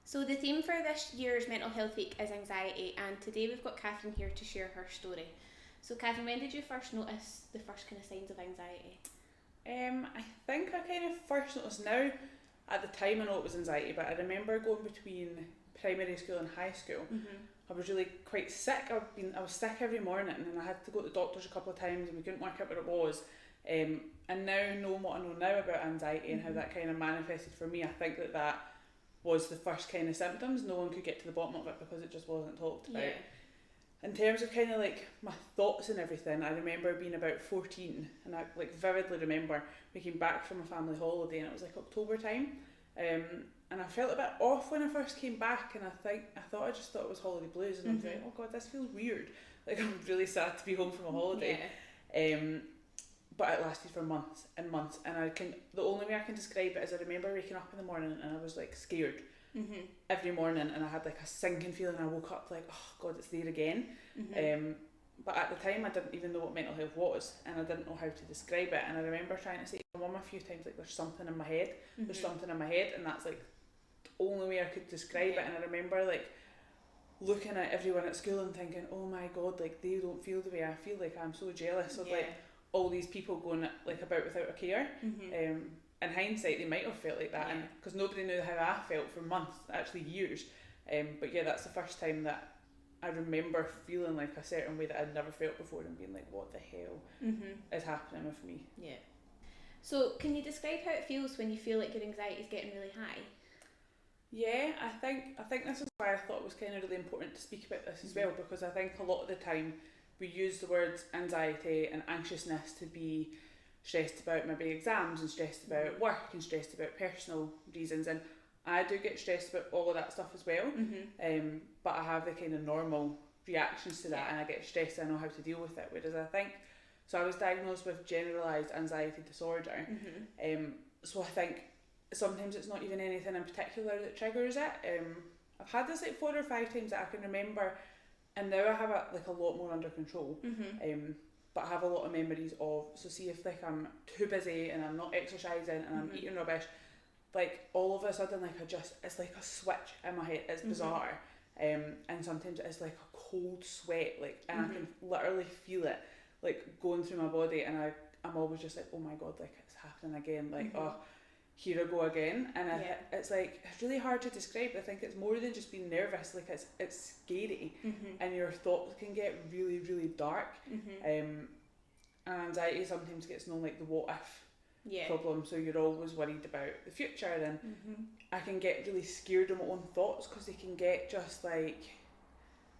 So the theme for this year's Mental Health Week is anxiety, and today we've got Catherine here to share her story. So Catherine, when did you first notice the first kind of signs of anxiety? I think I kind of first noticed now. At the time, I know it was anxiety, but I remember going between primary school and high school. I was really quite sick. I was sick every morning, and I had to go to the doctors a couple of times, and we couldn't work out what it was. And now knowing what I know now about anxiety and how that kind of manifested for me, I think that was the first kind of symptoms. No one could get to the bottom of it because it just wasn't talked about. In terms of kind of like my thoughts and everything, I remember being about 14, and I like vividly remember we came back from a family holiday, and it was like October time, and I felt a bit off when I first came back, and I thought it was holiday blues, and I was like, oh god, this feels weird, like I'm really sad to be home from a holiday. But it lasted for months and months, and the only way I can describe it is I remember waking up in the morning and I was like scared every morning, and I had like a sinking feeling. I woke up like, oh god, it's there again. But at the time I didn't even know what mental health was, and I didn't know how to describe it, and I remember trying to say to my mum a few times like, there's something in my head, there's something in my head, and that's like the only way I could describe it. And I remember like looking at everyone at school and thinking, oh my god, like they don't feel the way I feel, like I'm so jealous of like all these people going like about without a care. In hindsight, they might have felt like that, and because nobody knew how I felt for months, actually years. But yeah, that's the first time that I remember feeling like a certain way that I'd never felt before, and being like, what the hell is happening with me? Yeah. So can you describe how it feels when you feel like your anxiety is getting really high? Yeah, I think this is why I thought it was kind of really important to speak about this as well, because I think a lot of the time we use the words anxiety and anxiousness to be stressed about maybe exams, and stressed about work, and stressed about personal reasons, and I do get stressed about all of that stuff as well. But I have the kind of normal reactions to that, and I get stressed and I know how to deal with it. Whereas I think, so I was diagnosed with generalised anxiety disorder. So I think sometimes it's not even anything in particular that triggers it. I've had this like 4 or 5 times that I can remember, and now I have it like a lot more under control. But I have a lot of memories of, so see if like I'm too busy and I'm not exercising and I'm eating rubbish, like all of a sudden like it's like a switch in my head. It's bizarre. And sometimes it's like a cold sweat, like, and I can literally feel it like going through my body, and I'm always just like, oh my god, like it's happening again, like oh, here I go again. And it's like, it's really hard to describe. I think it's more than just being nervous, like it's scary, and your thoughts can get really, really dark. And anxiety sometimes gets known like the what if problem, so you're always worried about the future, and I can get really scared of my own thoughts, because they can get just like,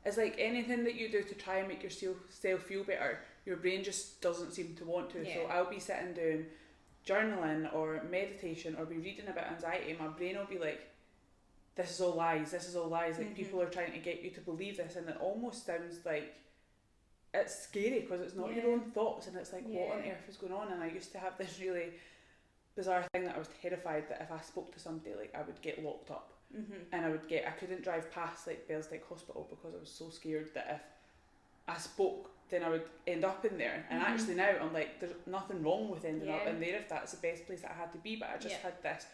it's like anything that you do to try and make yourself feel better, your brain just doesn't seem to want to. So I'll be sitting doing journaling or meditation or be reading about anxiety, my brain will be like, this is all lies, like people are trying to get you to believe this, and it almost sounds like it's scary because it's not your own thoughts, and it's like, what on earth is going on? And I used to have this really bizarre thing that I was terrified that if I spoke to somebody, like I would get locked up, and I couldn't drive past like Bellsdyke Hospital because I was so scared that if I spoke, then I would end up in there. And actually now I'm like, there's nothing wrong with ending up in there if that's the best place that I had to be, but I just had this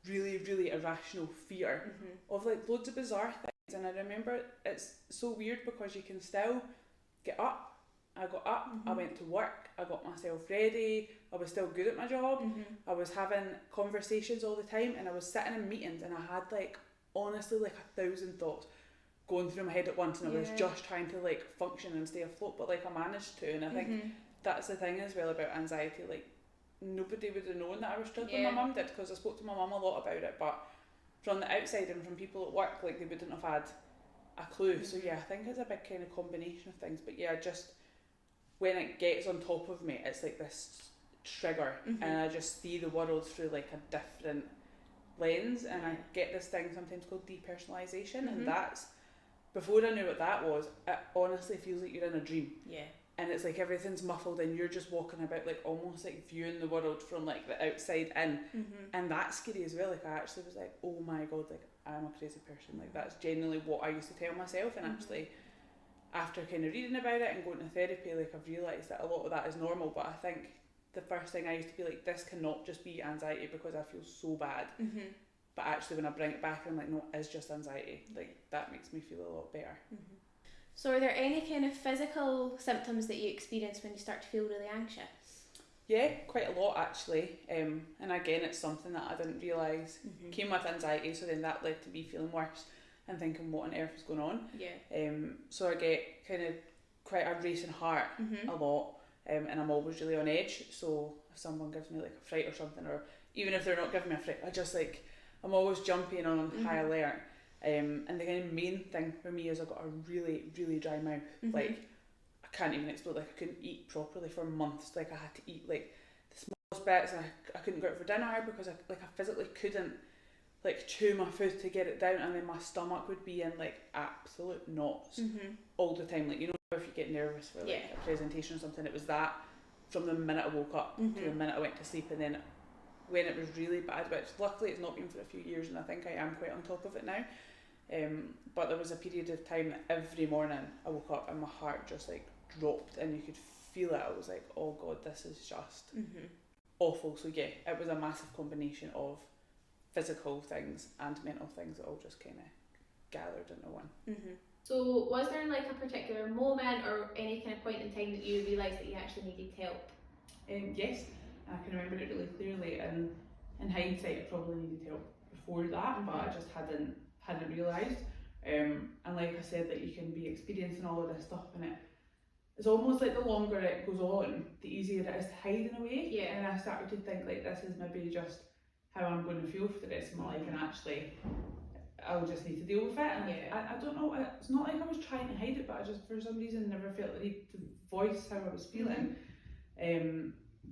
really, really irrational fear of like loads of bizarre things. And I remember it's so weird because you can still get up. I got up, I went to work, I got myself ready, I was still good at my job, I was having conversations all the time, and I was sitting in meetings, and I had like honestly like 1,000 thoughts going through my head at once, and I was just trying to like function and stay afloat, but like I managed to. And I think that's the thing as well about anxiety, like nobody would have known that I was struggling. My mum did, because I spoke to my mum a lot about it, but from the outside and from people at work, like they wouldn't have had a clue. So yeah, I think it's a big kind of combination of things. But yeah, just when it gets on top of me, it's like this trigger, and I just see the world through like a different lens, and I get this thing sometimes called depersonalization, and that's, before I knew what that was, it honestly feels like you're in a dream. And it's like everything's muffled, and you're just walking about like almost like viewing the world from like the outside in, and that's scary as well. Like I actually was like, oh my god, like I'm a crazy person. Like that's genuinely what I used to tell myself, and actually after kind of reading about it and going to therapy, like I've realised that a lot of that is normal. But I think the first thing I used to be like, this cannot just be anxiety because I feel so bad. but actually when I bring it back, I'm like, no, it's just anxiety. Like, that makes me feel a lot better. Mm-hmm. So are there any kind of physical symptoms that you experience when you start to feel really anxious? Yeah, quite a lot actually. And again, it's something that I didn't realise came with anxiety, so then that led to me feeling worse and thinking, what on earth is going on? Yeah. So I get kind of quite a racing heart a lot, and I'm always really on edge. So if someone gives me like a fright or something, or even if they're not giving me a fright, I'm always jumping on high alert. And the kind of main thing for me is I've got a really, really dry mouth. Like, I can't even explode. Like, I couldn't eat properly for months. Like, I had to eat like the smallest bits, and I couldn't go out for dinner because I physically couldn't like chew my food to get it down, and then my stomach would be in like absolute knots all the time. Like, you know, if you get nervous for like a presentation or something, it was that from the minute I woke up to the minute I went to sleep, and then when it was really bad, which luckily it's not been for a few years, and I think I am quite on top of it now. But there was a period of time that every morning I woke up and my heart just like dropped, and you could feel it. I was like, oh god, this is just awful. So yeah, it was a massive combination of physical things and mental things that all just kind of gathered into one. So was there like a particular moment or any kind of point in time that you realised that you actually needed help? Yes, I can remember it really clearly, and in hindsight I probably needed help before that, but I just hadn't realised. And like I said, that you can be experiencing all of this stuff, and it's almost like the longer it goes on, the easier it is to hide in a way. Yeah. And I started to think like, this is maybe just how I'm going to feel for the rest of my life, and actually I'll just need to deal with it. And I don't know, it's not like I was trying to hide it, but I just for some reason never felt the need to voice how I was feeling.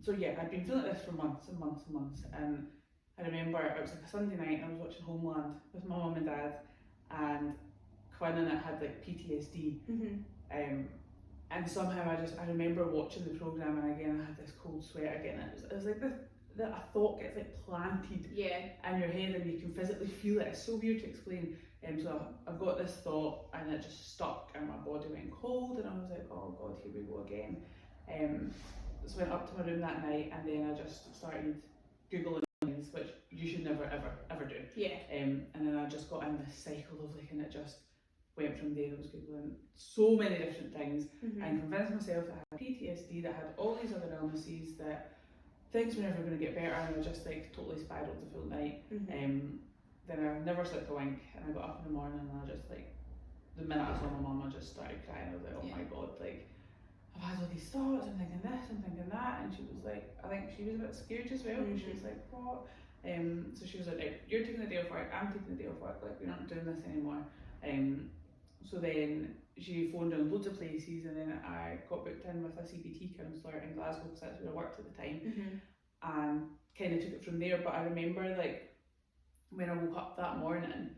So yeah, I'd been feeling this for months and months and months, and I remember it was like a Sunday night and I was watching Homeland with my mum and dad, and Quinn in it had like PTSD. And somehow I remember watching the programme, and again I had this cold sweat again. It was like that a thought gets like planted in your head, and you can physically feel it. It's so weird to explain. So I've got this thought, and it just stuck, and my body went cold, and I was like, oh god, here we go again. So I went up to my room that night, and then I just started Googling things, which you should never ever do. And then I just got in this cycle of like, and it just went from there. I was Googling so many different things and convinced myself that I had PTSD, that I had all these other illnesses, that things were never going to get better, and I just like totally spiraled the full night. Then I never slept a wink, and I got up in the morning, and I just like, the minute I saw my mum, I just started crying. I was like, oh my god, like, I've had all these thoughts, I'm thinking this, I'm thinking that, and she was like, I think she was a bit scared as well, and she was like, what? So she was like, right, you're taking the day off work, I'm taking the day off work, like, we're not doing this anymore. So then she phoned in loads of places, and then I got booked in with a CBT counsellor in Glasgow, because that's where I worked at the time, and kind of took it from there. But I remember like when I woke up that morning,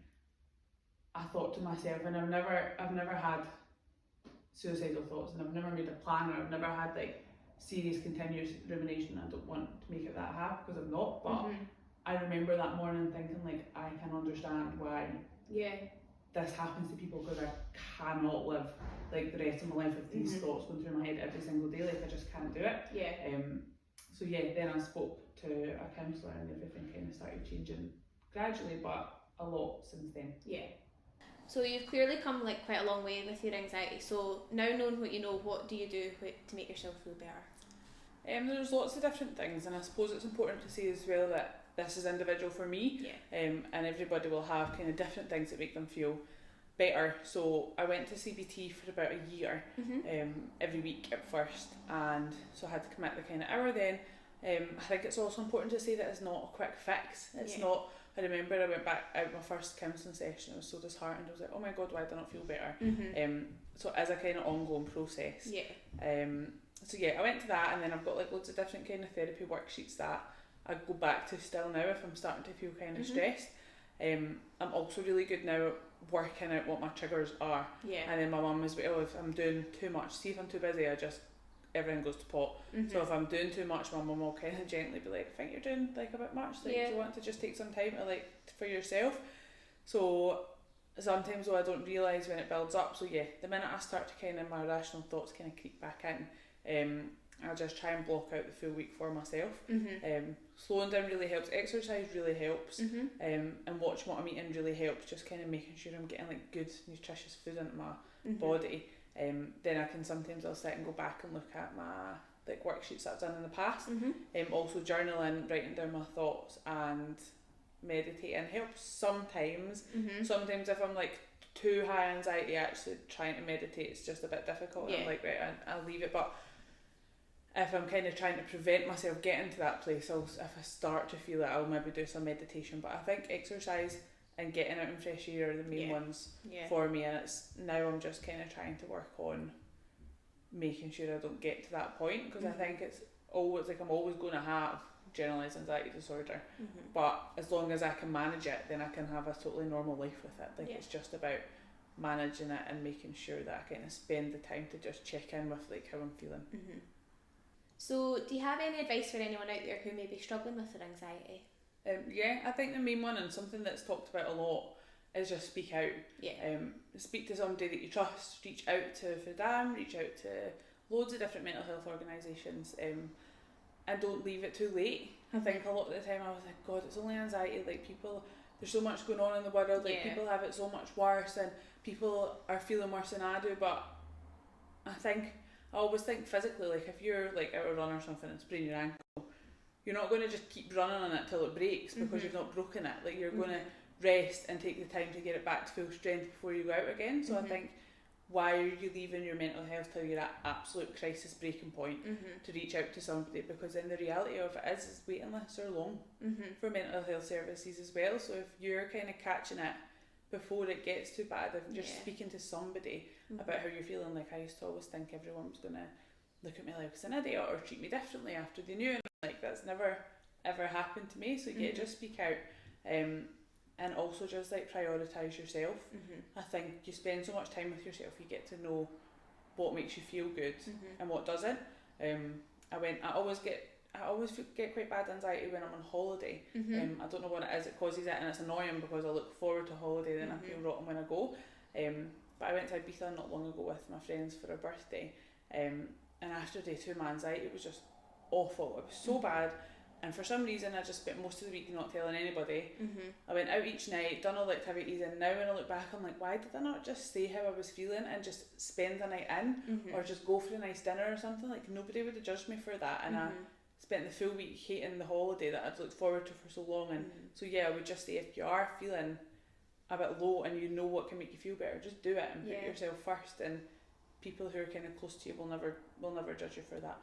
I thought to myself, and I've never had suicidal thoughts, and I've never made a plan, or I've never had like serious continuous rumination. I don't want to make it that hard because I'm not, but I remember that morning thinking like, I can understand why this happens to people, because I cannot live like the rest of my life with these thoughts going through my head every single day. Like, I just can't do it. So yeah, then I spoke to a counsellor, and everything kind of started changing gradually, but a lot since then. So you've clearly come like quite a long way with your anxiety. So now knowing what you know, what do you do to make yourself feel better? There's lots of different things, and I suppose it's important to say as well that this is individual for me, and everybody will have kind of different things that make them feel better. So I went to CBT for about a year, every week at first, and so I had to commit the kind of hour then. I think it's also important to say that it's not a quick fix. It's not. I remember I went back out my first counselling session, I was so disheartened. I was like, oh my god, why do I not feel better? So it is a kind of ongoing process. So yeah, I went to that, and then I've got like loads of different kind of therapy worksheets that I go back to still now if I'm starting to feel kind of stressed. I'm also really good now at working out what my triggers are. And then my mum as well, if I'm doing too much, see if I'm too busy, everything goes to pot. So if I'm doing too much, my mum will kind of gently be like, I think you're doing like a bit much, like do you want to just take some time to like for yourself? So sometimes though I don't realise when it builds up. So yeah, the minute I start to kind of, my rational thoughts kind of creep back in, I just try and block out the full week for myself. Mm-hmm. Slowing down really helps. Exercise really helps. Mm-hmm. And watching what I'm eating really helps. Just kind of making sure I'm getting like good nutritious food into my Mm-hmm. body. Then I can sometimes I'll sit and go back and look at my like worksheets that I've done in the past. Mm-hmm. Also journaling, writing down my thoughts and meditating helps sometimes. Mm-hmm. Sometimes if I'm like too high anxiety, actually trying to meditate it's just a bit difficult. Yeah. I'm like, right, I'll leave it. But if I'm kind of trying to prevent myself getting to that place, if I start to feel it, I'll maybe do some meditation. But I think exercise and getting out in fresh air are the main ones for me, and it's now I'm just kind of trying to work on making sure I don't get to that point, because I think it's always like I'm always going to have generalised anxiety disorder, but as long as I can manage it, then I can have a totally normal life with it. Like it's just about managing it and making sure that I kind of spend the time to just check in with like how I'm feeling. So do you have any advice for anyone out there who may be struggling with their anxiety? I think the main one, and something that's talked about a lot, is just speak out. Speak to somebody that you trust. Reach out to Fidam, reach out to loads of different mental health organisations, and don't leave it too late. I think a lot of the time I was like, God, it's only anxiety. Like people, there's so much going on in the world. Like people have it so much worse, and people are feeling worse than I do. But I always think physically, like if you're like out a run or something and sprain your ankle, you're not going to just keep running on it till it breaks because you've not broken it. Like you're going to rest and take the time to get it back to full strength before you go out again. So I think, why are you leaving your mental health till you're at absolute crisis breaking point to reach out to somebody? Because then the reality of it is waiting lists are long for mental health services as well. So if you're kind of catching it before it gets too bad, if just speaking to somebody about how you're feeling, like I used to always think everyone was going to look at me like an idiot or treat me differently after they knew, and like that's never ever happened to me. So just speak out, and also just like prioritise yourself. I think you spend so much time with yourself, you get to know what makes you feel good and what doesn't. I always get quite bad anxiety when I'm on holiday. I don't know what it is that causes it, and it's annoying because I look forward to holiday, then I feel rotten when I go. But I went to Ibiza not long ago with my friends for a birthday, and after day 2 my anxiety was just awful. It was so bad, and for some reason I just spent most of the week not telling anybody. I went out each night, done all the activities, and now when I look back I'm like, why did I not just say how I was feeling and just spend the night in, or just go for a nice dinner or something? Like nobody would have judged me for that, and I spent the full week hating the holiday that I'd looked forward to for so long. And so I would just say, if you are feeling a bit low and you know what can make you feel better, just do it and put yourself first, and people who are kind of close to you will never judge you for that.